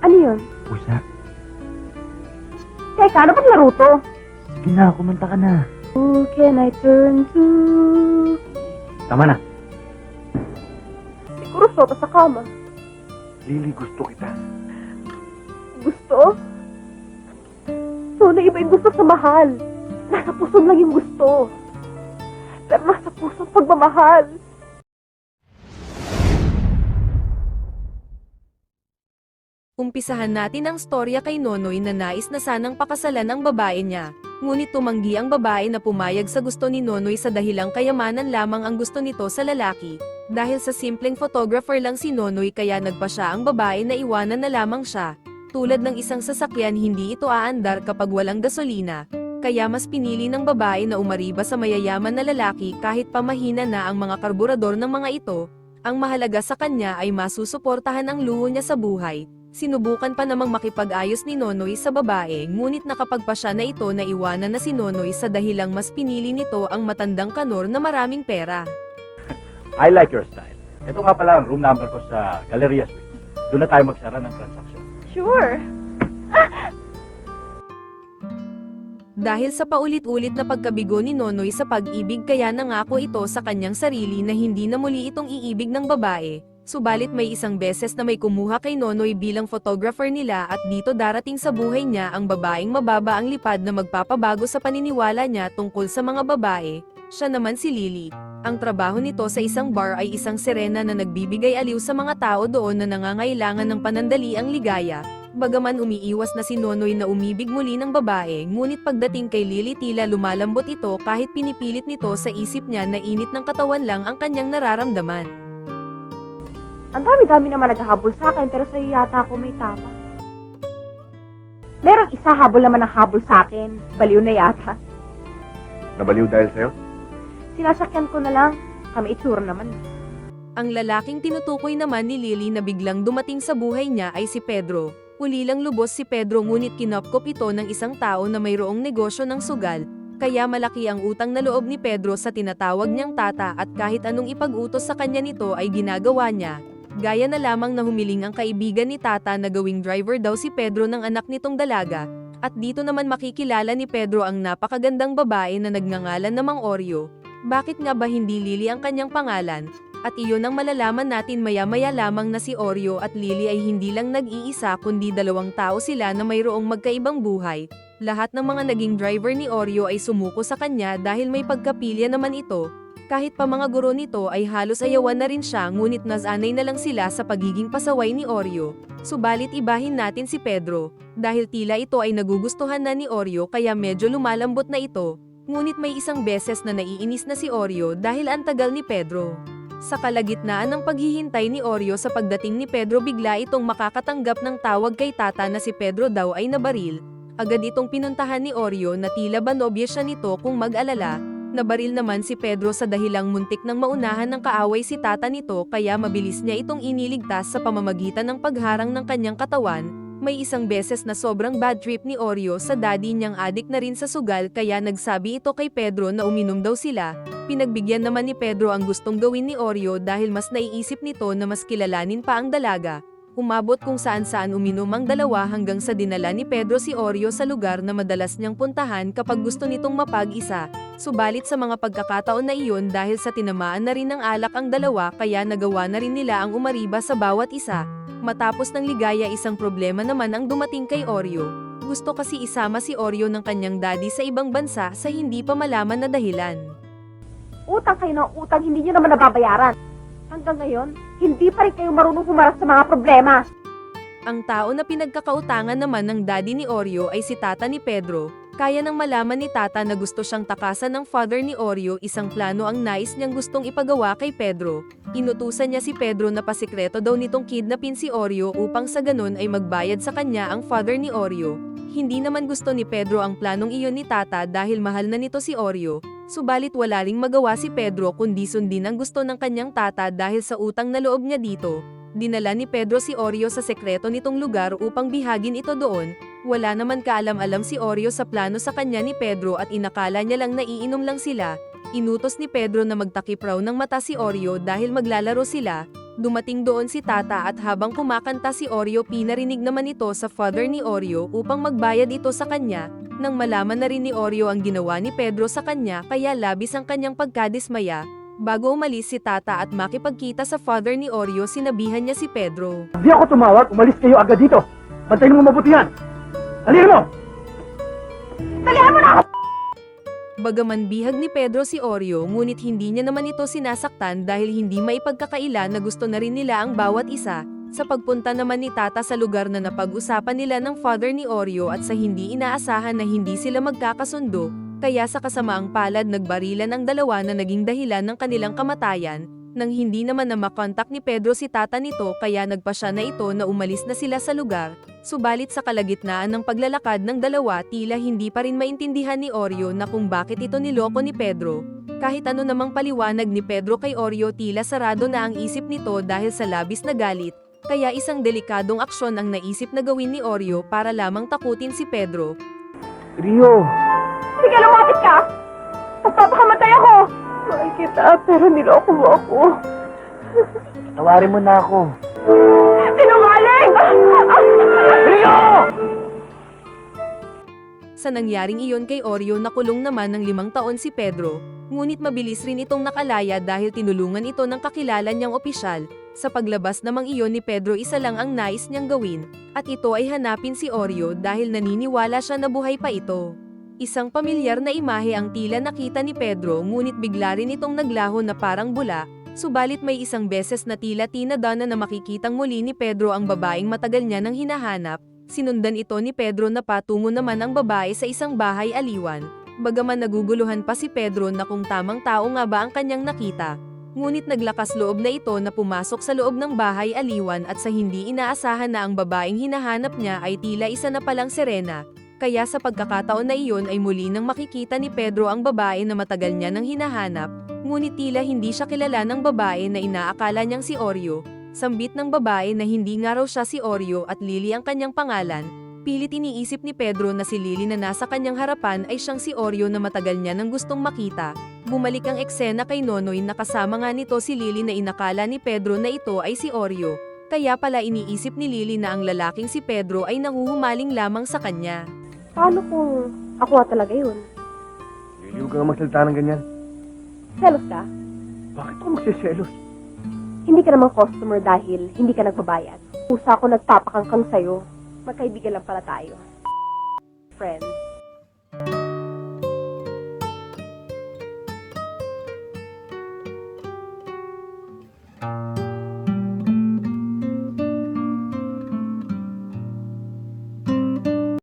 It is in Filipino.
Ano yun? Pusa. Teka, ano bang laro to? Sige na, kumanta ka na. Who can I turn to? Tama na. Siguro sota sa kama. Lily, gusto kita. Gusto? So, na iba yung gusto sa mahal. Nasa puso lang yung gusto. Pero nasa puso ang pagmamahal. Umpisahan natin ang storya kay Nonoy na nais na sanang pakasalan ang babae niya. Ngunit tumanggi ang babae na pumayag sa gusto ni Nonoy sa dahilang kayamanan lamang ang gusto nito sa lalaki. Dahil sa simpleng photographer lang si Nonoy kaya nagpa siya ang babae na iwanan na lamang siya. Tulad ng isang sasakyan hindi ito aandar kapag walang gasolina. Kaya mas pinili ng babae na umariba sa mayayaman na lalaki kahit pamahina na ang mga karburador ng mga ito. Ang mahalaga sa kanya ay masusuportahan ang luho niya sa buhay. Sinubukan pa namang makipag-ayos ni Nonoy sa babae ngunit nakapagpa siya na ito na iwanan na si Nonoy sa dahilang mas pinili nito ang matandang kanor na maraming pera. I like your style. Ito nga pala ang room number ko sa Galleria Suite. Doon na tayo magsara ng transaksyon. Sure. Dahil sa paulit-ulit na pagkabigo ni Nonoy sa pag-ibig kaya nangako ito sa kanyang sarili na hindi na muli itong iibig ng babae. Subalit may isang beses na may kumuha kay Nonoy bilang photographer nila at dito darating sa buhay niya ang babaeng mababa ang lipad na magpapabago sa paniniwala niya tungkol sa mga babae. Siya naman si Lily. Ang trabaho nito sa isang bar ay isang sirena na nagbibigay aliw sa mga tao doon na nangangailangan ng panandaliang ligaya. Bagaman umiiwas na si Nonoy na umibig muli ng babae, ngunit pagdating kay Lily tila lumalambot ito kahit pinipilit nito sa isip niya na init ng katawan lang ang kanyang nararamdaman. Ang dami-dami naman naghahabol sa akin pero sa'yo yata ako may tama. Merong isa habol naman ang habol sa akin. Baliw na yata. Nabaliw dahil sa'yo? Sinasakyan ko na lang. Kami itsura naman. Ang lalaking tinutukoy naman ni Lily na biglang dumating sa buhay niya ay si Pedro. Uli lang lubos si Pedro ngunit kinopkop ito ng isang tao na mayroong negosyo ng sugal. Kaya malaki ang utang na loob ni Pedro sa tinatawag niyang tata at kahit anong ipag-utos sa kanya nito ay ginagawa niya. Gaya na lamang na humiling ang kaibigan ni tata na gawing driver daw si Pedro ng anak nitong dalaga. At dito naman makikilala ni Pedro ang napakagandang babae na nagngangalan na Mang Oreo. Bakit nga ba hindi Lily ang kanyang pangalan? At iyon ang malalaman natin maya-maya lamang na si Oreo at Lily ay hindi lang nag-iisa kundi dalawang tao sila na mayroong magkaibang buhay. Lahat ng mga naging driver ni Oreo ay sumuko sa kanya dahil may pagkapilya naman ito. Kahit pa mga guro nito ay halos ayawan na rin siya ngunit nasanay na lang sila sa pagiging pasaway ni Oreo. Subalit ibahin natin si Pedro. Dahil tila ito ay nagugustuhan na ni Oreo kaya medyo lumalambot na ito. Ngunit may isang beses na naiinis na si Oreo dahil ang tagal ni Pedro. Sa kalagitnaan ng paghihintay ni Oreo sa pagdating ni Pedro bigla itong makakatanggap ng tawag kay tata na si Pedro daw ay nabaril. Agad itong pinuntahan ni Oreo na tila ba nobya siya nito kung mag-alala. Nabaril naman si Pedro sa dahilang muntik ng maunahan ng kaaway si tata nito kaya mabilis niya itong iniligtas sa pamamagitan ng pagharang ng kanyang katawan. May isang beses na sobrang bad trip ni Oreo sa daddy niyang adik na rin sa sugal kaya nagsabi ito kay Pedro na uminom daw sila. Pinagbigyan naman ni Pedro ang gustong gawin ni Oreo dahil mas naiisip nito na mas kilalanin pa ang dalaga. Umabot kung saan-saan uminom ang dalawa hanggang sa dinala ni Pedro si Oreo sa lugar na madalas niyang puntahan kapag gusto nitong mapag-isa. Subalit sa mga pagkakataon na iyon dahil sa tinamaan na rin ng alak ang dalawa kaya nagawa na rin nila ang umariba sa bawat isa. Matapos ng ligaya isang problema naman ang dumating kay Oreo. Gusto kasi isama si Oreo ng kanyang daddy sa ibang bansa sa hindi pa malaman na dahilan. Utang kayo ng utang, hindi nyo naman nababayaran. Hanggang ngayon, hindi pa rin kayo marunong humarap sa mga problema. Ang tao na pinagkakautangan naman ng daddy ni Oreo ay si tata ni Pedro. Kaya nang malaman ni tata na gusto siyang takasan ng father ni Oreo, isang plano ang nais niyang gustong ipagawa kay Pedro. Inutusan niya si Pedro na pasikreto daw nitong kidnapin si Oreo upang sa ganun ay magbayad sa kanya ang father ni Oreo. Hindi naman gusto ni Pedro ang planong iyon ni tata dahil mahal na nito si Oreo. Subalit wala ring magawa si Pedro kundi sundin ang gusto ng kanyang tata dahil sa utang na loob niya dito. Dinala ni Pedro si Oreo sa sekreto nitong lugar upang bihagin ito doon. Wala naman kaalam-alam si Oreo sa plano sa kanya ni Pedro at inakala niya lang na iinom lang sila. Inutos ni Pedro na magtakip raw ng mata si Oreo dahil maglalaro sila. Dumating doon si Tata at habang kumakanta si Oreo pinarinig naman ito sa father ni Oreo upang magbayad ito sa kanya. Nang malaman na rin ni Oreo ang ginawa ni Pedro sa kanya kaya labis ang kanyang pagkadismaya. Bago umalis si Tata at makipagkita sa father ni Oreo sinabihan niya si Pedro. Hindi ako tumawag, umalis kayo agad dito. Bantayin mo mabuti yan. Halika mo! Talihan mo na ako! Bagaman bihag ni Pedro si Oreo ngunit hindi niya naman ito sinasaktan dahil hindi maipagkakaila na gusto na rin nila ang bawat isa. Sa pagpunta naman ni Tata sa lugar na napag-usapan nila ng father ni Oreo at sa hindi inaasahan na hindi sila magkakasundo, kaya sa kasamaang palad nagbarilan ang dalawa na naging dahilan ng kanilang kamatayan. Nang hindi naman na makontak ni Pedro si Tata nito kaya nagpa siya na ito na umalis na sila sa lugar. Subalit sa kalagitnaan ng paglalakad ng dalawa tila hindi pa rin maintindihan ni Oreo na kung bakit ito niloko ni Pedro. Kahit ano namang paliwanag ni Pedro kay Oreo tila sarado na ang isip nito dahil sa labis na galit. Kaya isang delikadong aksyon ang naisip na gawin ni Oreo para lamang takutin si Pedro. Rio! Sige, lumapit ka! Magpapakamatay ako! Mahal kita, pero niloko mo ako. Tawarin mo na ako. Sinungaling! Rio! Sa nangyaring iyon kay Oreo nakulong naman ng 5 taon si Pedro, ngunit mabilis rin itong nakalaya dahil tinulungan ito ng kakilala niyang opisyal. Sa paglabas namang iyon ni Pedro isa lang ang nais niyang gawin, at ito ay hanapin si Oreo dahil naniniwala siya na buhay pa ito. Isang pamilyar na imahe ang tila nakita ni Pedro ngunit bigla rin itong naglaho na parang bula, subalit may isang beses na tila tinadana na makikitang muli ni Pedro ang babaeng matagal niya nang hinahanap. Sinundan ito ni Pedro na patungo naman ang babae sa isang bahay aliwan. Bagaman naguguluhan pa si Pedro na kung tamang tao nga ba ang kanyang nakita. Ngunit naglakas loob na ito na pumasok sa loob ng bahay aliwan at sa hindi inaasahan na ang babaeng hinahanap niya ay tila isa na palang Serena. Kaya sa pagkakataon na iyon ay muli nang makikita ni Pedro ang babae na matagal niya nang hinahanap, ngunit tila hindi siya kilala ng babae na inaakala niyang si Oreo. Sambit ng babae na hindi nga raw siya si Oreo at Lily ang kanyang pangalan. Pilit iniisip ni Pedro na si Lily na nasa kanyang harapan ay siyang si Oreo na matagal niya nang gustong makita. Bumalik ang eksena kay Nonoy na kasama nga nito si Lily na inakala ni Pedro na ito ay si Oreo. Kaya pala iniisip ni Lily na ang lalaking si Pedro ay nanguhumaling lamang sa kanya. Paano kung ako nga talaga yun? Lili, huwag kang magsalita ng ganyan. Selos ka? Bakit ako magsiselos? Hindi ka namang customer dahil hindi ka nagbabayad. Usa ako nagpapakangkang sa'yo. Magkaibigan lang pala tayo. Friends.